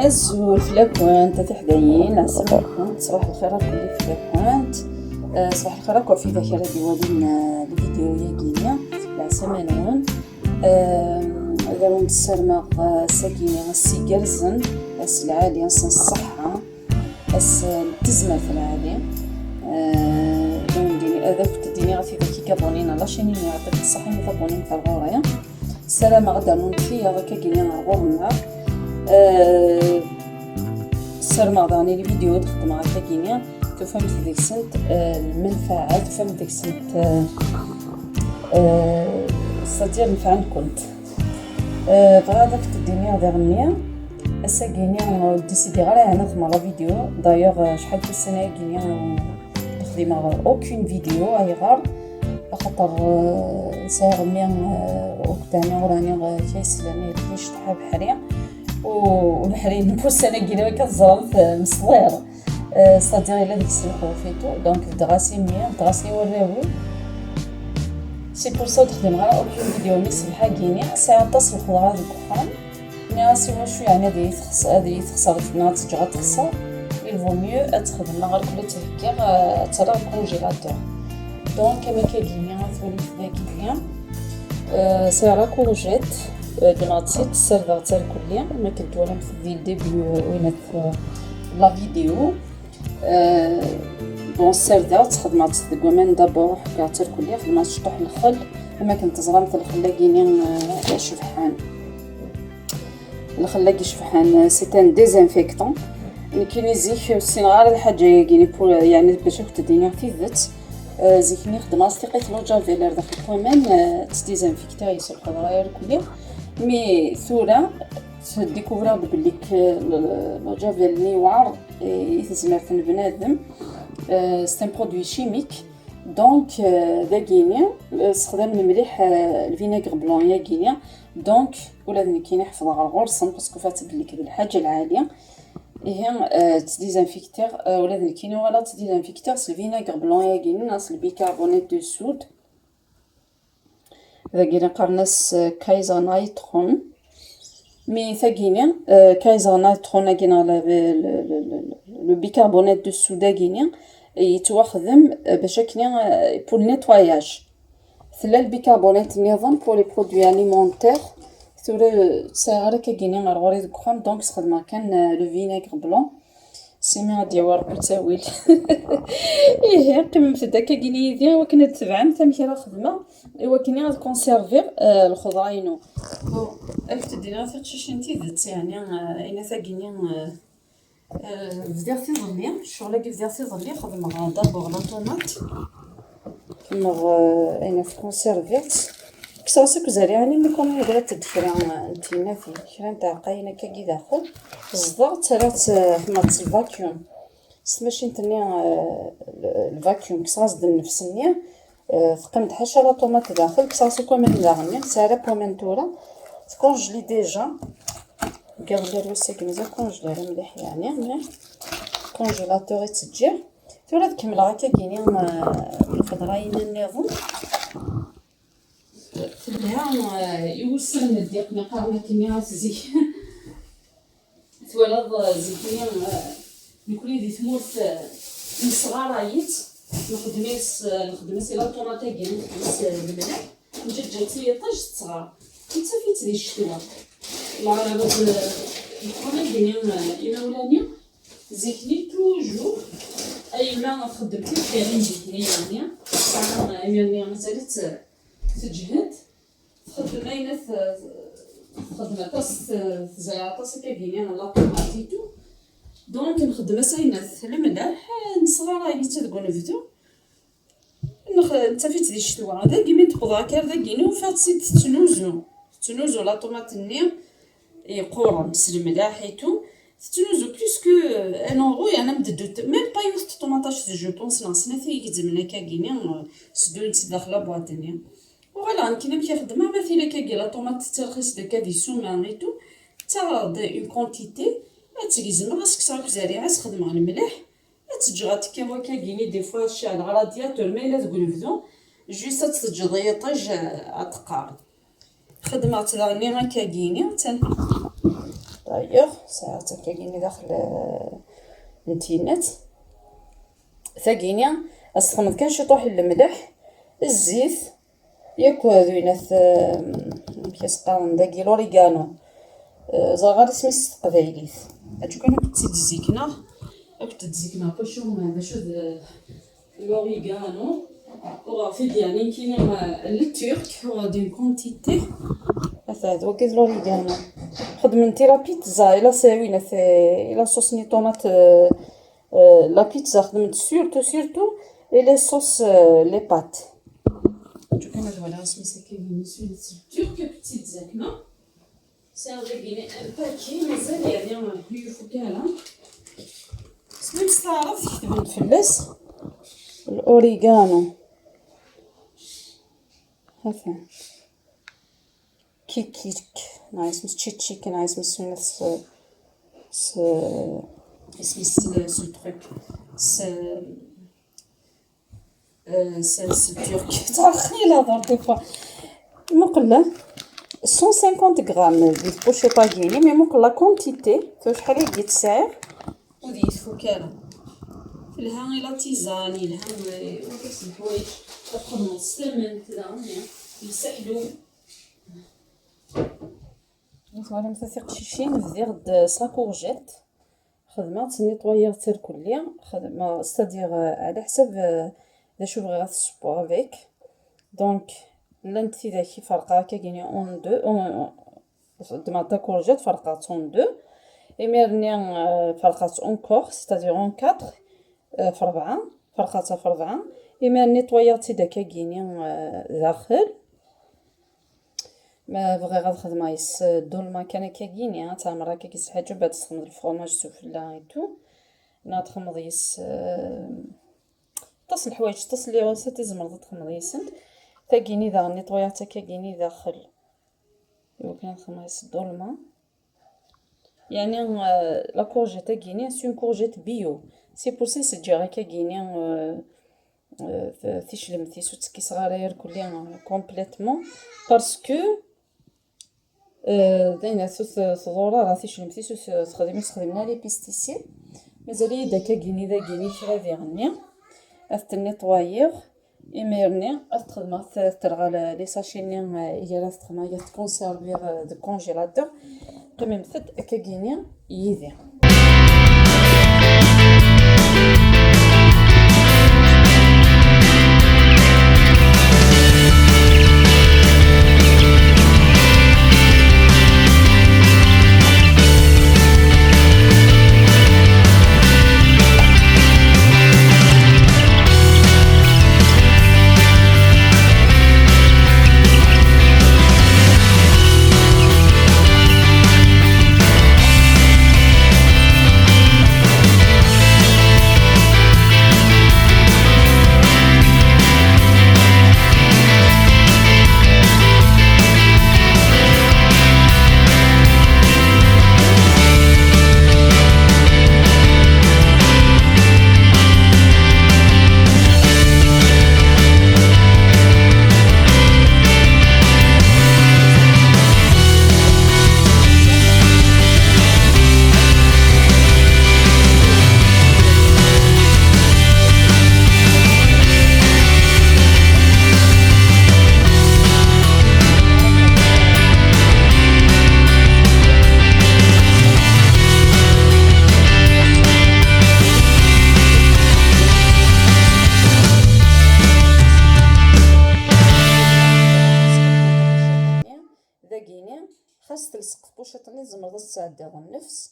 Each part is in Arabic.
الزول في لاكوانت تحدايين السلام عليكم. صباح الخير كلي في لاكوانت. صباح الخير كوع في ذاكرة ديوالين الفيديو ياكينيا العسمانون داون السرماغ ساكيني السيجرزن اس العالي اس الصحة اس التزمة في العالي داون ديني هذاك تديني غا في ذاكي كابونينا لاشيني يعطيك الصحة ميطابونين في الغورية السلام غدا نون فيها غاكا كينيا غورنا السرماغ داني الفيديو تخدم غاكا كينيا تفهمت ديك السنت المنفعة تفهمت ديك السنت ستادير نفعن كنت بغادك تديني غدا غنية اسا كينيا ديسيدي غير هنا ثما لا فيديو دايوغ شحال في السنة كينيا تخدم اوكين فيديو اي غار خاطر ساغ ميان وقتاني وراني كيسلاني كيش تحب حريا والحريم نبوس انا كينا كتزرم في مصدير صديقي الا ديك السلخ فيتو دونك دراسي ميان دراسي وراوي سي بور سا تخدم غير اوكين فيديو مي صباحا كينيا ساعه تصل الخضره ديك الخام مي سي واش يعني هذه تخسر فينا تجرا تخسر يلفو ميو تخدم غير كل تهكا ترى الكونجيلاتور دونك كما كاينين غتولي ذاك اليوم ساعه كورجيت بناتي السيرفر تاع كليا ما كنت ولا في الديبي وين في لا فيديو بون السيرفر تخدمات دومين دابور حكا كليا خدمات شطح الخل كما كنت زغرم في الخل كاينين شفحان الخل كي شفحان سي ان ديزانفيكتون كاين زيك السينغار الحاجه كاين بور يعني باش تديني في ذات زيكني خدمه لقيت لو جافيلر داك كمان تديزانفيكتا يسول الخضراير كليا مي ثورة تديكوفرا بليك لو جافيل نيوار يتزمر في بنادم سي ان برودوي شيميك دونك داكينيا استخدام مليح الفينيغر بلون يا كينيا دونك ولازم كاين يحفظها على الغرسن باسكو فات بليك بالحاجه العاليه هي تديزانفيكتير ولازم كاين ولا تديزانفيكتير الفينيغر بلون يا كينيا ناس البيكربونات دو سود ذاكينا قرناس كايزر نايترون مي ثاكينيا كايزر نايترون كاين لو بيكربونات دو الصودا كاين يتواخدم باش كاين بور نيتواياج ثلا البيكربونات النظام بور لي برودوي اليمونتير ثورة تساغر كاين غير غوري دكخوم دونك استخدمها كان لو فينيغر بلون سيما ديوار بتاويل ايه قمه في داك كاينين ديال وكنا تبعا ثمي راه خدمه ايوا كاين غاد كونسيرفير الخضراينو عرفت دينا تششنتي ذات يعني اين ثاكينين بديتي ظلي الشغل كي بديتي ظلي خدمه دابور لا طوماط كما اين في كونسيرفير كساسك زاري يعني ملي كون بغات تدخل نتينا في كرا تاع قاينه كي داخل الصداع ترات كما الفاكيوم سماشي نتني الفاكيوم كساس د نفس النيا فقمت حاشا لا طوماط داخل كساسو كومين داغني ساره بومنتورا تكونجلي ديجا قال لي روسيك مزال كونجلي مليح يعني مي كونجيلاتور تسجير ثورة تكمل هكا كاينين الخضراين النظام تبها يوصل نديق نقاوه كينيا تزي تولد زيكيا نكوني دي ثمورت نصغارايت نخدمس لا طوماطه كاين نخدمس الملح نجي طاج صغار نتفيت دي الشتوى لا راه الطوماطه كاين الاولانيه زيكني توجور اي ما خدمتي كاين زيكني يعني صراحه يعني مساله تجهد خدمه اين خدمه طاس زعما طاس كاينين لا طوماطيتو دونك نخدم ساينات الملح نصغر اللي تقول نفدو نتفيت دي الشتوى هذا كيما تقضى كار داكينو فاتسيت تنوزو لا طوماط ني يقورن الملح حيتو تنوزو بلوسكو ان اورو انا مددو ميم با يوست طوماطاش جو بونس ناصنا في كيزمنا كاكينين سدو داخله بواطنيه وغالا كاين كي خدمه مثلا كاكي لا طوماط ترخيص داك دي سومان ايتو تا اون كونتيتي تجيزم راسك صافي زاري خدمه على الملح تجغات كيما كايني دي فوا شال على رادياتور ما الا تقول نفدو جوست تسجضي طاج اتقار خدمه تاعني غا كايني دايوغ ساعات كايني داخل الانترنت ثاقينيا استخدم كان شي طوح الملح الزيت ياك هذوينات كيس قارن داكي لوريغانو زغار سميس قبايليت هادو كانوا كتزيكنا كتزيكنا كلشهم باش لوريغانو وفي يعني كاين الترك هو دون كونتيتي هذا هو كاين لوريغانو خدمتي لا بيتزا الا ساوينا الا صوصني طوماط لا بيتزا خدمت سورتو et les sauces les pâtes جو كان هذا سميتها كاين سويت ترك بتيتزاكنا ساوي ان باكي مازال يعني يوفو كالا سميت استعرض كتبت فلاس الاوريغانو هذا كيك نايس مس تشيك نايس مس اسمي سو تروك سي ترك تاخي لا دار دي فوا مقله 150 غرام ديال بوشي طاغيني مي مقله كونتيتي شحال هي السعر وديت فوكاله لها الا تيزاني لها وكاس الحوايج تقدم السمن كذا يسحلو فوالا مثلا شيشين فيغ سلا كورجيت خدمه تنيطويا تير كليا خدمه ستادير على حسب داشو بغي غتصبو افيك دونك لانتي داكي فرقه كاينه اون دو دماطا كورجيت فرقات اون دو ايميرنيا فرقات اونكور ستادير اون 4 في 4 فرقاتها في 4 ايما نيطوياتي داكا كاينين داخل ما بغي غنخدم يس دولما كان كاينين تا مرة كيس حاجه بعد تخمض الفرomاج سوفلا اي تو ناتخمض يس تصل الحوايج تصل لي وسط زمرض تخمض يسند تاكيني دا نيطوياتا كايني داخل يمكن نخمس دولما يعني لا كورجيت كاينين سون كورجيت بيو سي بور سي سجاغا كاينين تيشلمتي سوتسكي صغارير كلها كومبليتمون باسكو داينا سوس صغورا راه تيشلمتي سوس تخدمنا لي بيستيسيد مازال داكا كايني دا كايني فرافيرني استنيطوايغ ايميرني استخدم ترغى لي ساشيني هي استخدم هي تكونسيرفير دو كونجيلاتور كميم ثد كايني يدي خاص تلصق في بوشطني زمرض تساعد النفس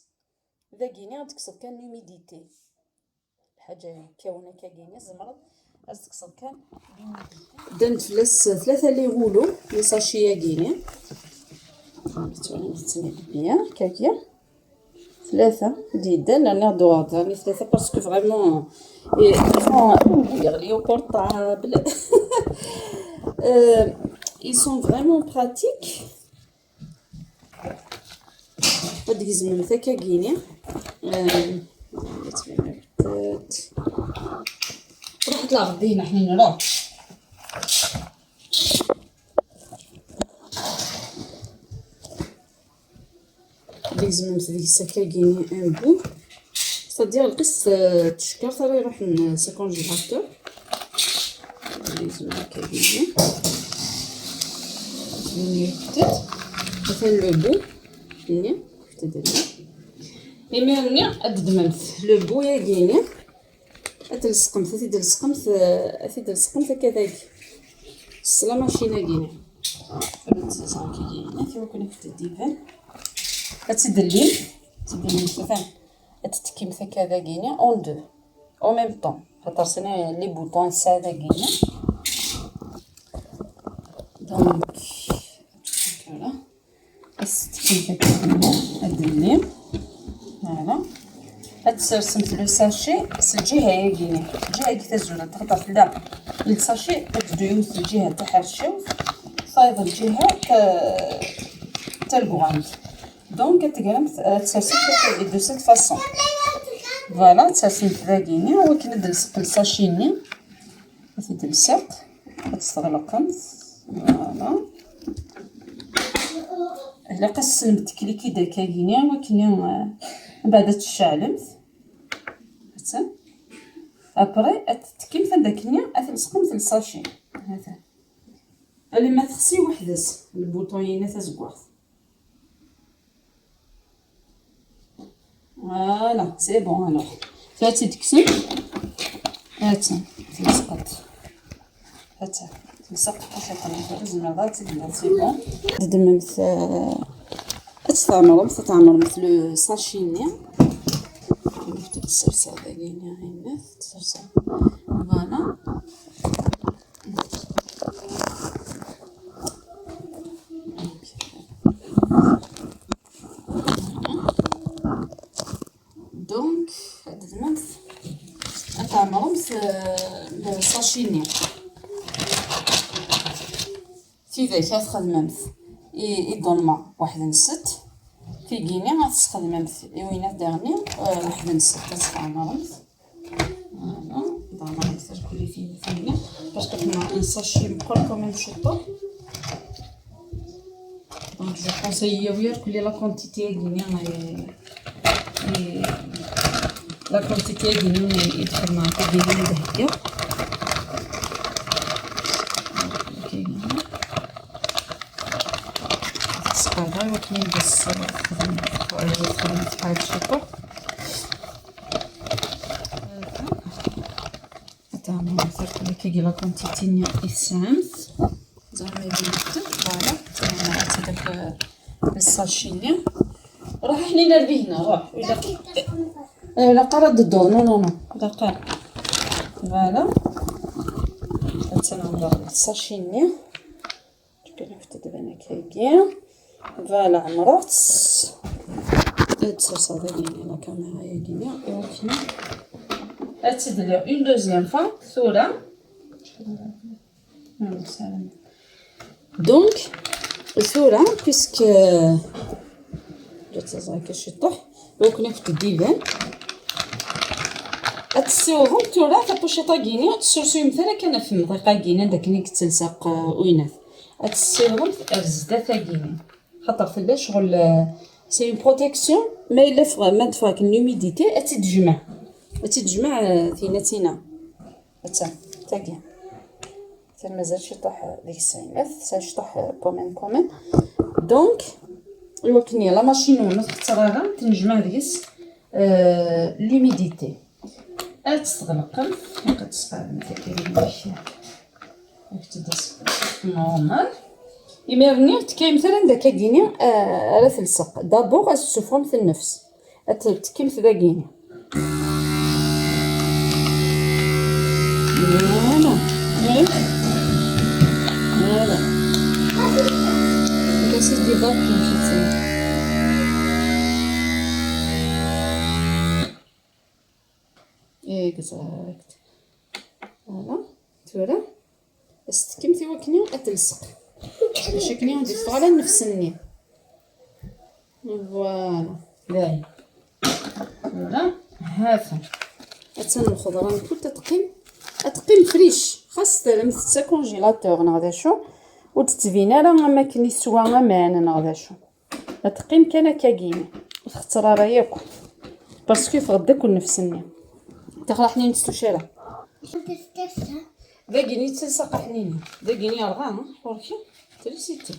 اذا كاينه تكسر كان لوميديتي الحاجه كاونه كاينه زمرض خاص تكسر كان درت فلاس 3 لي غولو لي ساشيه كاينه نتسنى بيان كاكيا 3 ديدان انا دوات راني 3 باسكو فريمون يغليو بورطابل ils sont vraiment pratiques هاد يزمن حتى كاينين رحت لاغدينا حنا نروح لازم نمسك السكاكيني ان بو صدير القص تشكر ترى يروح للكونجيلاتور لازم السكاكيني نيكتت مثلا لو بو ني تدير ميميرني ادممت لو بو يا كيني اتلصقمت اتلصقمت كذاك السلا ماشينا كيني فبنت كيني في وكنا في الديفان تدلي مثلا تتكيم هكذا كيني اون دو او ميم طون خاطر سنا لي بوطون ساده كيني دونك فوالا تتكيم هكذا ادلي فوالا ترسمت لو ساشي الجهه هي كيني الجهه كي تزول تخطف لا الساشي تدوز الجهه تاع الشوف صايب الجهه تاع البغاند دونك تقرم ترسم دو سيت فاصون فوالا ترسم كذاكيني هو كي ندلصق الساشيني تدلصق تستغلقم فوالا الا قسمت كليكي داكاكيني ولكن من بعد تشعلمت حتى ابري تكيم فداكني تلصقم الساشي هذا اللي ما تخصي وحدس البوطونينات زكواط فوالا سي بون الوغ فاتي تكسم هاتي تلصقت هاتي تلصقت بسيطه لازم نضغط تدير سي بون دممت تستعمر مثل ساشيني نفتح الصلصه داكيني هنا الصلصه فوالا دونك دممت تعمرمت الساشيني في ذاك خدمت يدون ما واحد نست في كيني غتستخدمت وين داغني واحد نست تعمرمت فوالا ضربت كلشي فين باش كنا نساشي بكل كومين شطه دونك جو كونساي وير كل لا كونتيتي كيني لا كونتيتي كيني يدخل معاك كيني دهيه هذا وكاين بس خدمت بحال الشطه تعمل مثلا كي لا كونتيتي ني اسانس زعما يبان فوالا تعمل هذاك الساشيني روح حنينه لبهنا روح الا قرض الدور نو لا قال فوالا تنعمر الساشيني كنفتح دابا انا كاين فوالا عمرت تصوص هذا لا كاميرا هي كينيا ولكن تدير اون دوزيام فوا ثورة دونك ثورة بيسك جات زاكا شطح دونك نفتح الديفان تسيوهم ثورة تبوشيطا كينيا تسوسو مثلا كان في مضيقة كينيا داك اللي كتلصق وينات تسيوهم الزدة كينيا خاطر في شغل سي اون بروتيكسيون ما الا فريمون فواك لوميديتي تتجمع ثيناتينا حتى كاع حتى مازالش يطيح ديك الساعه ساشطح كومين دونك ايوا كني لا ماشين ولا تختارها تنجمع ديس لوميديتي تستغلق كتسقى مثلا تدس نورمال يمرني تكاين مثلا داك كيني راه تلصق دابور السفون في النفس تكيم ذا كيني فوالا فوالا كاسيس دي باك ماشي تسمى اكزاكت فوالا تورا استكيم ثوا كني اتلصق باش كني ندير على نفس النيه فوالا باهي فوالا هافا حتى الخضره كل تقيم فريش خاصة لمسة كونجيلاتور نغدا شو وتتفينا راه ما كاين سوا امان نغدا شو تقيم كان كاكيني خطرة راه ياكل باسكو فغدا كل نفسني تقرا حنين تستشارة داكيني تلصق حنيني داكيني رغا وركي تريسيتي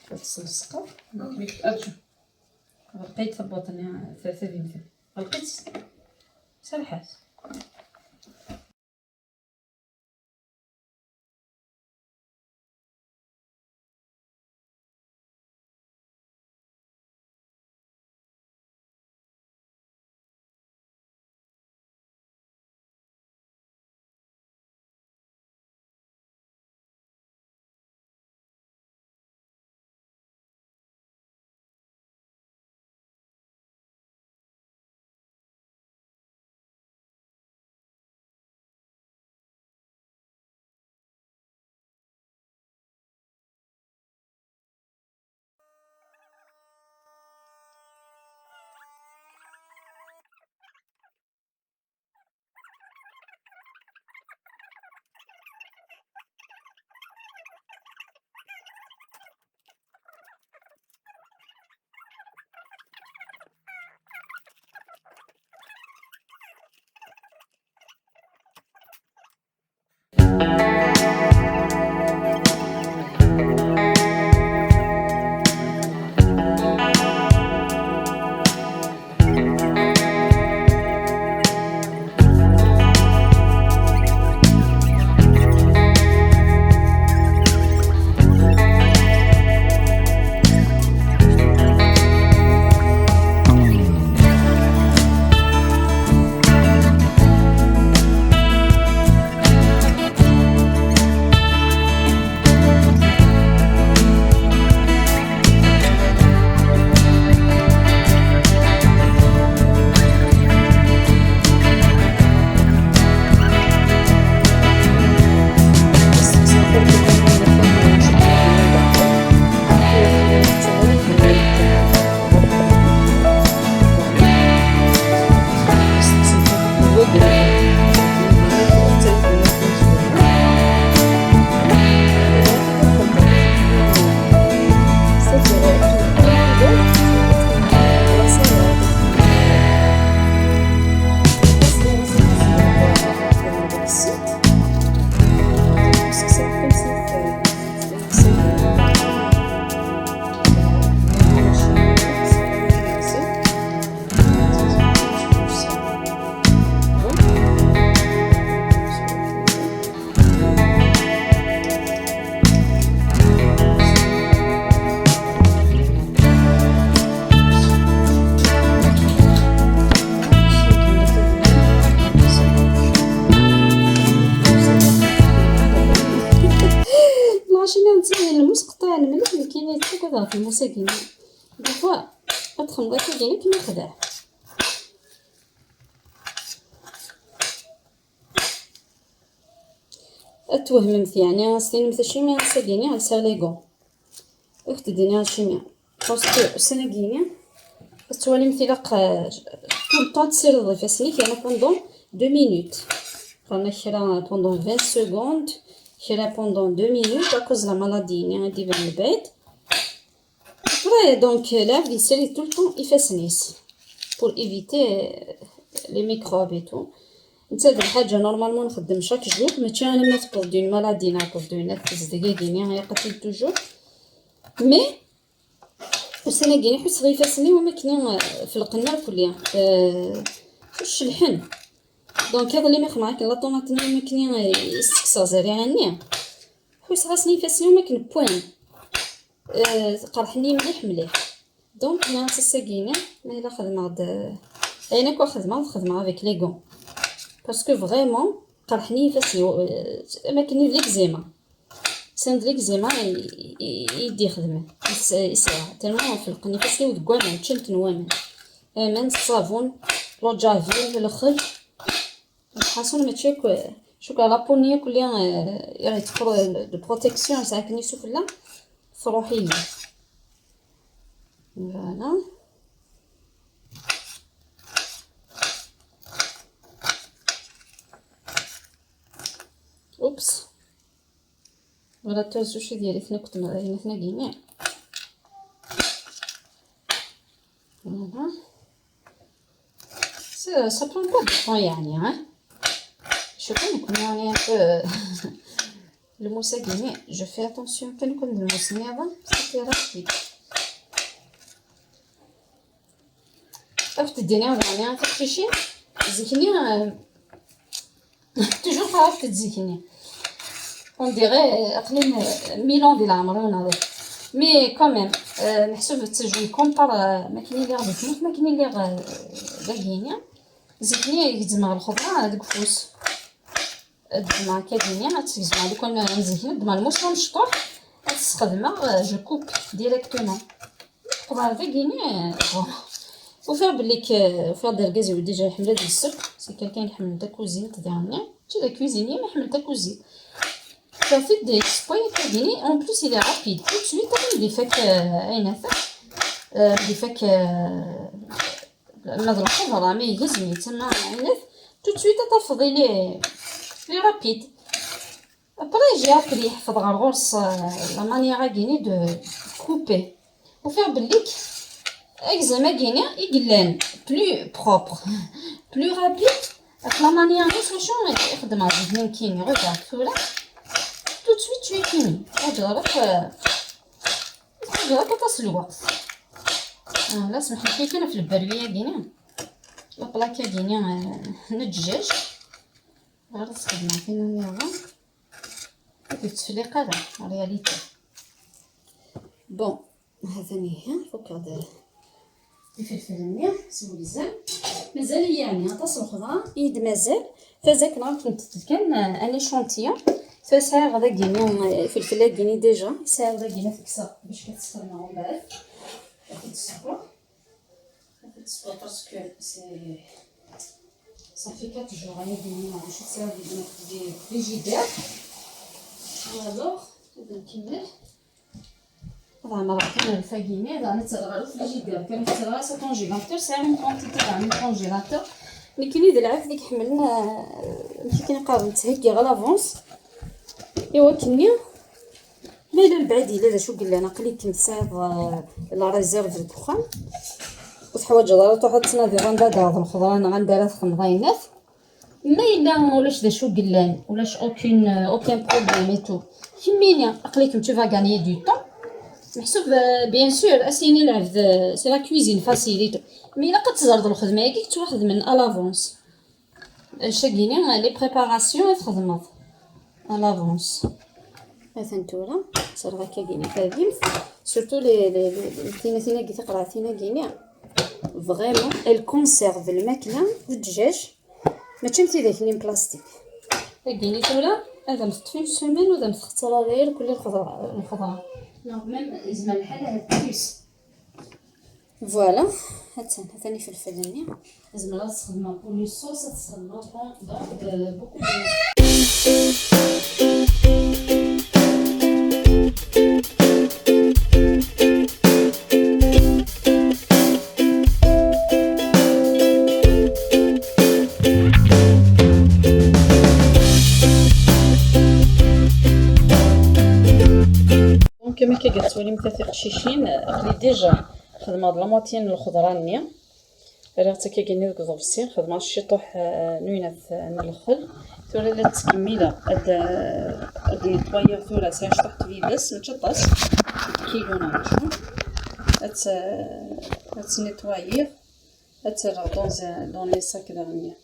تلصق بيك ارجو لقيت البطن 3 ديال لقيت سالحات المسقطه الملح اللي كاين هكا في المساكين دي فوا ادخل غير كاين كيما خداه اتوهمت يعني سينمت شيميا ساكيني على ساليغو اخت الدنيا شيميا باسكو سناكيني تولي مثلا طول طون تصير ضيفاسني كاينه بوندون 2 مينوت رانا خيرا بوندون 20 سكوند خيرا بوندون 2 مينوت اكوز لا مالادي ني غادي بان البعد فري دونك لا فيسيري طول طون يفاسنيس بور ايفيتي لي ميكروب اي تو نتا هاد الحاجه نورمالمون نخدم شاك جور ماشي انا مات بور دون مالادي ناكل دون نفس دقيقين هي قتل توجور مي وسناكيني حس غيفاسني وما كاين في القنار كليا فاش الحن دونك هذا اللي ما معاك لا طوماط ما كاين يسكسا زاري عني حس راسني فاسني وما كاين بوين قرحني مليح دونك انا ساكيني ما الا خدمه انا كو خدمه افيك لي غون باسكو فريمون قرحني فاسني ما كاين ليكزيما سند ليكزيما يدي خدمه يسرع تالمون في القني فاسني ودكوامن تشلت نوامن من الصابون لو جافيل الاخر حاسون ماشي شوك لا بونيه كلها يعني تفر دو بروتيكسيون ساكني سفلا فروحي لي فوالا اوبس ولا تنسوش ديالي حنا كنت هنا كاينين Voilà. Ça prend pas de temps يعني hein. Je connais comment on est un peu le moussagini. Je fais attention quand on le moussagini avant, c'était rapide. عرفت الدنيا يعني تخشي زيكني toujours pas عرفت تزيكني on dirait اقليم ميلون ديال العمرون هذا مي كوميم نحسب تسجل كومبار ما كاين اللي غادي تموت ما كاين اللي باقيين زيكني يجمع الخضره هذاك فوس الدماء كاينين تجمع لو كان نزيكني الدماء الموسم الشطور تستخدمها جو كوب ديريكتومون الخضره باقيين وفيها بليك فيها دركاز ولدي جاي حمله ديال السك سي كالكان يحمل دا كوزين ديالنا تي لا كوزيني ما يحمل دا كوزين صافي دي سباي كايني اون بليس الي رابيد تو سويت اللي فاك عينات اللي فاك نضرب الخضره ما يهزني تما عينات تو سويت تفضي لي رابيد ابري جي ابري يحفظ غير غرس لا مانيير كايني دو كوبي وفيها بليك examen guinéen يقلان plus propre plus rapide la manière de solution يخدم على الجنين كيمي regarde فولا tout de suite tu es fini اجرك تصل الوقت لا سمح لي كاينه في البرويه كينيا لا بلاكه كينيا الدجاج غير تخدمها فين يلا التفليقه هذا رياليتي بون هذا نيه فوق هذا الفلفل الملح سوليزان مازال يعني غطاس الخضره يد مازال فازاك نهار كنت كان اني شونتيون فساعه غدا كيني فلفله كيني ديجا ساعه غدا كيني تكسر باش كتستخدمها من بعد كتسبر باسكو سي صافي 4 جوغ انا كيني باش تساوي دي فيجيدير الوغ نبدا نكمل هذا مرة كاين الفاكيني هذا نتغرف الفريجيدير كان نتغرف سا كونجيلاتور ساعه من كونتيتي تاع الكونجيلاتور ملي كاين يدير العافيه ديك حملنا ملي كنقارن تهكي غير لافونس ايوا كني ما الا البعد الا شو قال لنا قليت نصايب لا ريزيرف الدخان وحوايج ضروري واحد التناظير غندير هاد الخضره انا غنديرها في خمضينات ما الا ولاش دا شو قال لنا ولاش اوكين بروبليم اي تو كمينيا قليكم تو فا غانيي دو طون محسوب بيان سور اسيني نعرف سي لا كويزين فاسيليتو مي الا كتزرد الخدمه هكي تواخد من الافونس شاكيني لي بريباراسيون تخدمات الافونس مثلا صار هكا كاينين فاهمين سورتو لي ثينا كي تقرا ثينا كاينين فريمون الكونسيرف الماكله الدجاج ماشي انت داكلين بلاستيك كاينين تولا هذا مستفين سيمين وهذا مختار غير كل الخضره دونك ميم زعما الحاله هاد الكيس فوالا هاتاني فلفل الني زعما لا تستخدمها بور لي صوص تستخدمها دونك بوكو كما قلت ولي مثلا قشيشين قلي ديجا خدمه د لا موتي من الخضره النيه راه حتى كاينين دوك الضفسين خدمه شي طوح نوينه من الخل ثورة لا تكميله هاد نيطوايو ثورة ساعه طحت فيداس نتشطاس كيلو نعرفو هاد نيطوايو هاد دون لي ساك دغنيه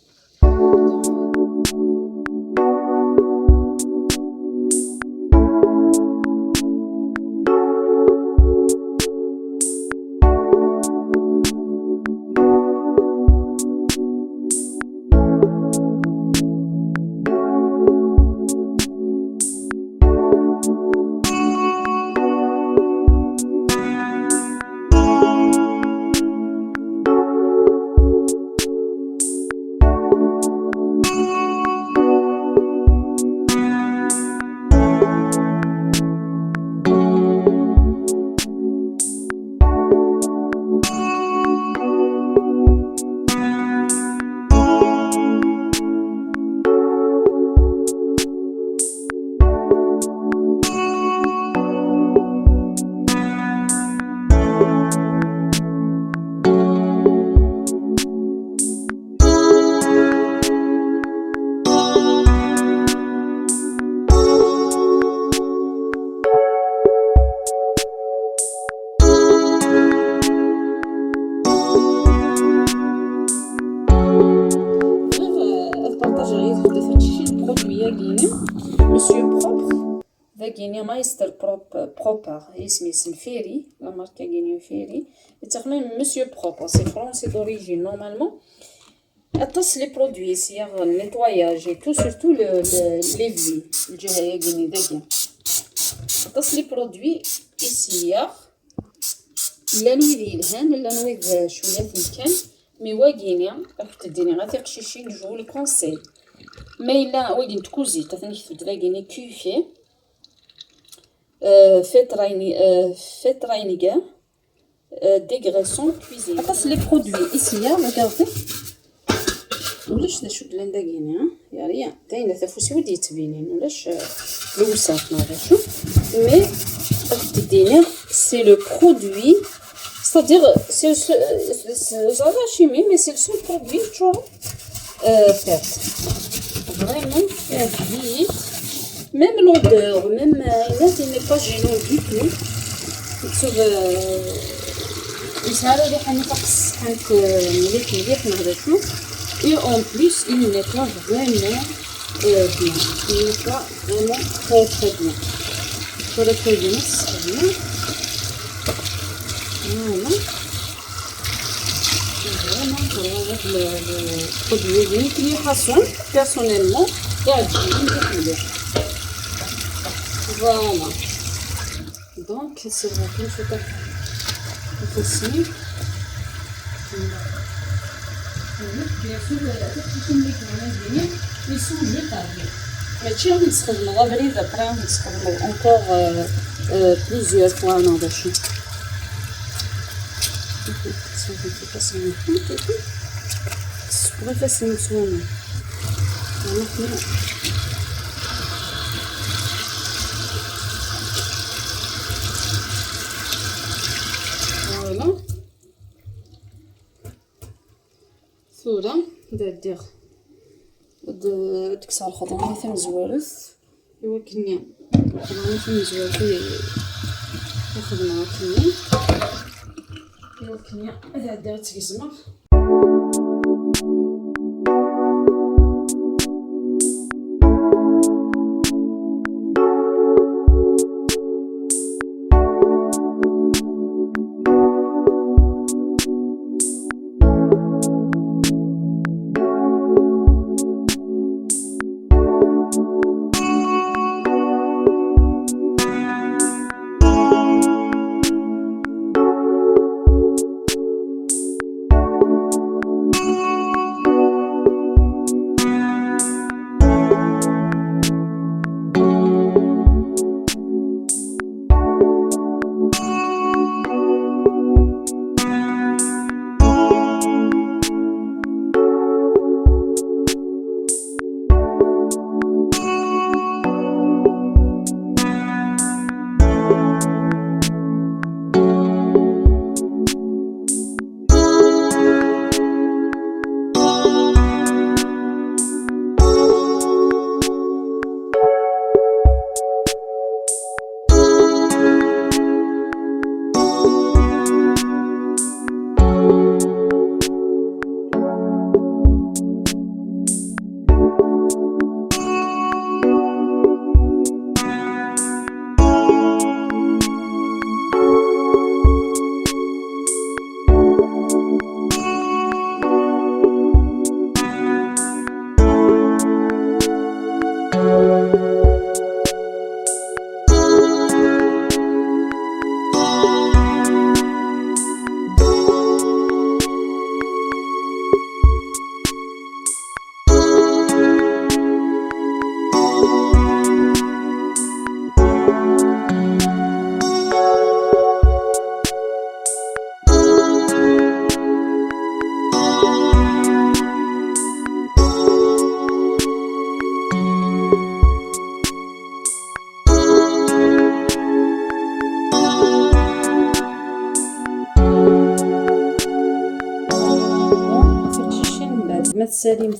كاينه مايستر بروبار اسميس الفيري لا ماركه كاينه فيري تقريبا مسيو بروبر سي فرونسي دوريجين نورمالمون اتصل لي برودوي سيغ النيتواياج اي تو سورتو ليفي الجهه هي كاينه داكيا اتصل لي برودوي اسيا لا نويذ الهان لا نويذ شويه ثمكان مي واكينيا راح تديني غير تقشيشي جو لو كونساي ما الا وين تكوزي تثني كتبت لاكيني كوفي faites reiniger dégraissant cuisine. Après les produits ici là, regardez. ولاش نشوف لندقيني ها يا ريان داينا تفوسي ودي تبينين ولاش الوساخ هذا شوف مي تديني سي لو برودوي c'est-à-dire c'est ça va chimie mais c'est le seul produit toujours fait vraiment vite même l'odeur même il n'est pas gênant du tout تشوف يسهلوا لي حنا طقس كانت مليح نهضر شوف. Et en plus, il nettoie vraiment bien. Il nettoie vraiment très très bien. Très bien, c'est bien. Voilà. Vraiment, avec le produit d'une utilisation, personnellement, voilà. Donc, c'est bon, je fais ici. ماشي غادي نستخدمو غير بريد ابري غادي نستخدمو اونكور بليزيور فوا هذا الشيء فاسيل مسوونه فوالا ثورة دير تكسر الخضره مثل مزوارث ايوا كنيا الخضره مثل مزوارث ناخذ معها كنيا ايوا كنيا هذا دير تكزمر ما تسالي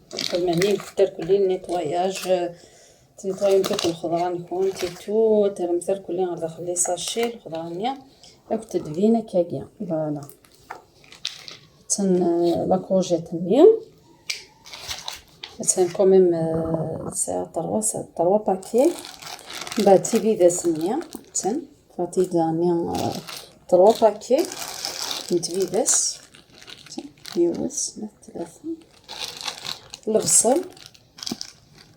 فماني تركلي النيطواياج تنيطواي نتاك الخضره نكون تيتو ترمثل كلي غادي لي ساشي الخضرانيه راك تدفينا كاكيا فوالا تن لا كوجيت نيا تن كوميم سا 3 باكي بعد تيفيدا سنية تن فاتيدا نيا 3 باكي نتفيداس يوس 3 البصل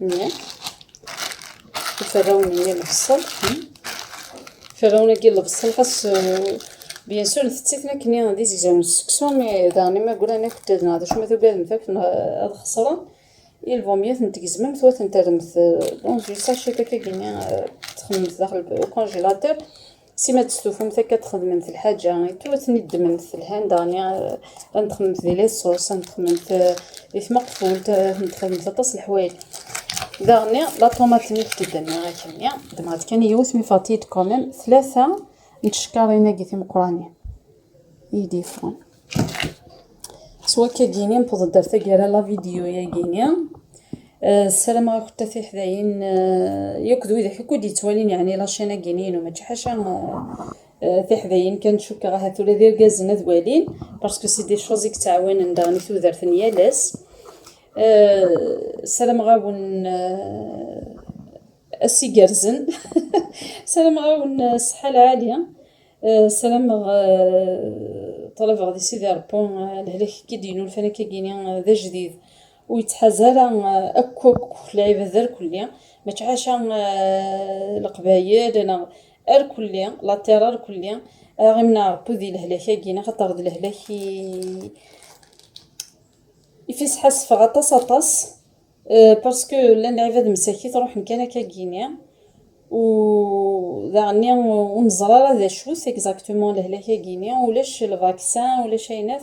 مليح الفراونة ديال البصل الفراونة ديال البصل خاص بيان سور نثتيتنا كنيا دي زيزون السكسو مي داني ما قول انا كنت هذا شو مثلا بلاد مثلا هاد خسران الفوميات نتقزمم ثوث نترمث دون جو ساشي كاكا كينيا تخمم داخل الكونجيلاتور سيما تستوفو مثلا كتخدم في الحاجه ثوث ندمن في الهان دانيا نخمم في لي صوص نخمم في مقفول نخمم في طاس الحوايج دانيا لا طوماط ني كدنيا غاكنيا دمات كان يوث مي فاتيت كوميم 3 نتشكارينا كيتي مقراني يدي فرون سوا كاكينيا نبوض درتا كيرا لا فيديو يا كينيا السلام عليكم تاثي حداين ياكدو اذا حكو دي توالين يعني لاشينا كينين وما حاشا في حداين كنشوف راه هذولا ديال كازنا ذوالين باسكو سي دي شوزيك تعاون نداني تو درتني لاس السلام غاون السيجارزن السلام غاون الصحه العاليه السلام طلب غادي سيدي ربون لهلاك كيدينو الفنا كيكيني ذا جديد ويتحازر اكوك لعيبه ذا كليا ما تعاشا القبايل انا كليا لا تيرار كليا غيمنا ربو ذي لهلاك كينا خاطر ذي لهلاك يفيس حاس فغطاس طاس باسكو لان عباد مساكي تروح مكانه كاكينيا و دانيا ونزرا ذا شوس اكزاكتومون لهلاك كينيا ولاش الفاكسان ولا شينات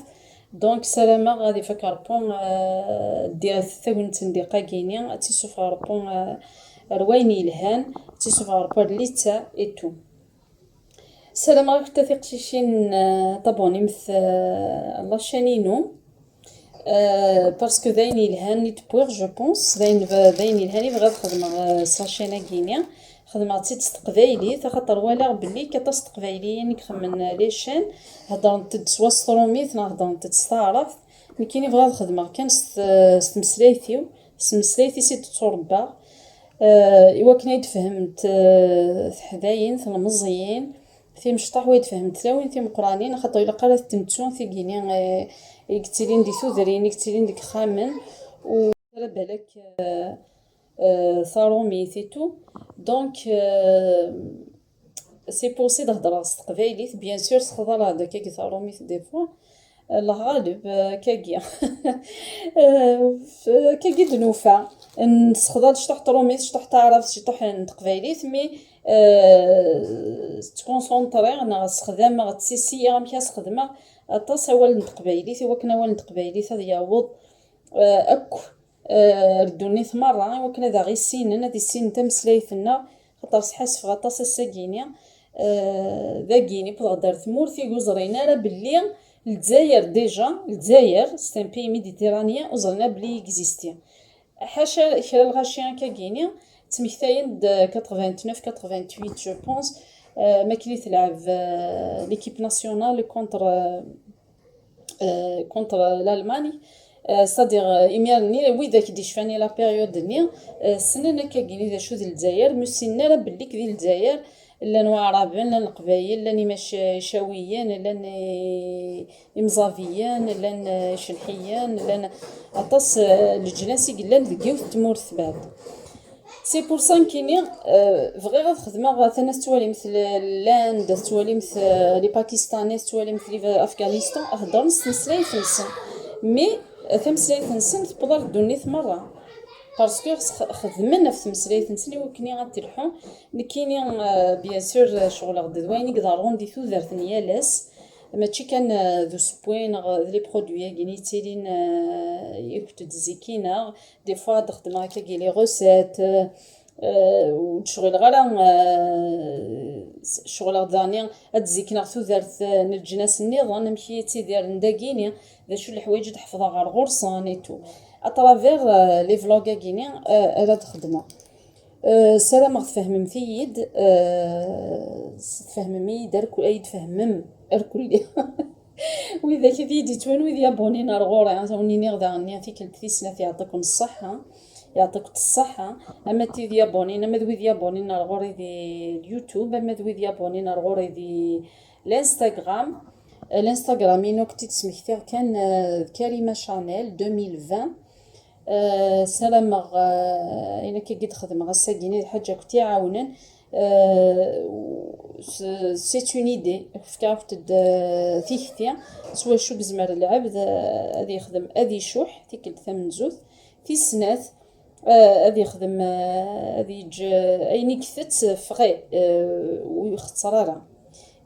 دونك سلامه غادي فكر بون ديال الثون تنديقا كينيا تيشوف ربون رويني الهان تيشوف ربون ليتا اي تو السلام عليكم تثيق شيشين طابوني مثل الله شانينو باسكو دايني الهان نيت بوغ جو بونس دايني الهاني بغات خدمه ساشينا كينيا خدمه تقبايلي خاطر ولا بلي كطاس تقبايلي يعني كخمن لي شان هضر تدسوا ستروميت نهضر تستعرف مي كايني بغات خدمه كان سمسلايثيو سمسلايثي سي تربا ايوا كنا فهمت حداين ثم مزيين في مشطح ويد فهمت لاوين في مقرانين خاطر الا قرات تمتون في كينيا يكتلين دي ثوذرين يكتلين ديك خامن و بالك صاروا ميثيتو دونك سي بوسي دهضر استقبايليت بيان سور تخضر هذاك كي صاروا ميث دي فوا الله غالب كاكيا كاكي دنوفا نسخضر شطح تروميث شطح تعرف شطح نتقبايليت مي تكونسونطري انا استخدام غتسيسي غا مكاس خدمه اطاس اول نتقبايليت وكنا اول نتقبايليت هذا يعوض اكو ردوني ثمره وكنا ذا غي سين هذه السين تمسلايثنا خاطر حاس في غطاس الساكينيا ذا كيني بغدار ثمورتي وزرينا راه باللي الجزائر ديجا الجزائر سي ان بي ميديتيرانيان وزرنا بلي اكزيستي حاشا كرا الغاشيان كاكينيا تمكتاين 89 88 جو بونس ما كلي تلعب ليكيب ناسيونال كونتر الالماني صدير ايميرني ويدا كي ديشفاني لا بيريود ني سننا كاكيني ذا شو ذي الجزائر مسينا راه بلي كذي الجزائر لا نوارابن لا القبايل لا ماش شاويين لا مزافيين لا شنحيين لا اطاس الجناسي قلال ذكيو تمور ثبات سي بور سان كيني فغي غاد خدمه غاثنا توالي مثل لاند توالي مثل لي باكستاني توالي مثل افغانستان هضر نسلاي فنسن مي ثمسلاي فنسن تقدر دوني مره باسكو خدمنا في تمسلايت نسني وكني غتلحو كاينين بيان سور شغل غد دويني قدرون دي ثو درتنيا لاس ماشي كان ذو سبوين لي برودوي كاينين تيلين يكتو تزيكينا دي فوا تخدم هكا كي لي روسيت وشغل غير شغل غداني اتزيكنا ثو درت الجناس النظام نمشي تيدير نداكيني ذا شو الحوايج تحفظها غير غرسان ايتو اترافير لي فلوغا كينيا الا تخدمه سلام تفهم مفيد تفهم مي دار كل اي تفهمم الكل واذا كذي ديتون وذا يابوني نار غورا يعني وني غدا غني في كل 3 سنين يعطيكم الصحه يعطيك الصحة. اما تي ديابونين، اما ذوي ديابونين الغوري دي اليوتيوب، اما ذوي ديابونين الغوري دي الانستغرام. الانستغرام ينو كنت تسمكتير كان كريمة شانيل 2020. سلام انا كي قد خدمة غساقيني الحاجة كنتي عاونن. سي اون ايدي فكرت تيختي سوا شو بزمر العبد هذي يخدم هذي شوح تيكل ثمن زوث في سنات هذي يخدم هذي يج ايني كثت فغي ويختصر راه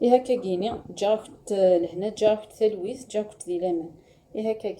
إيه هكا كيني جاكت لهنا جاكت ثلويث جاكت ذي لمن إيه هكا.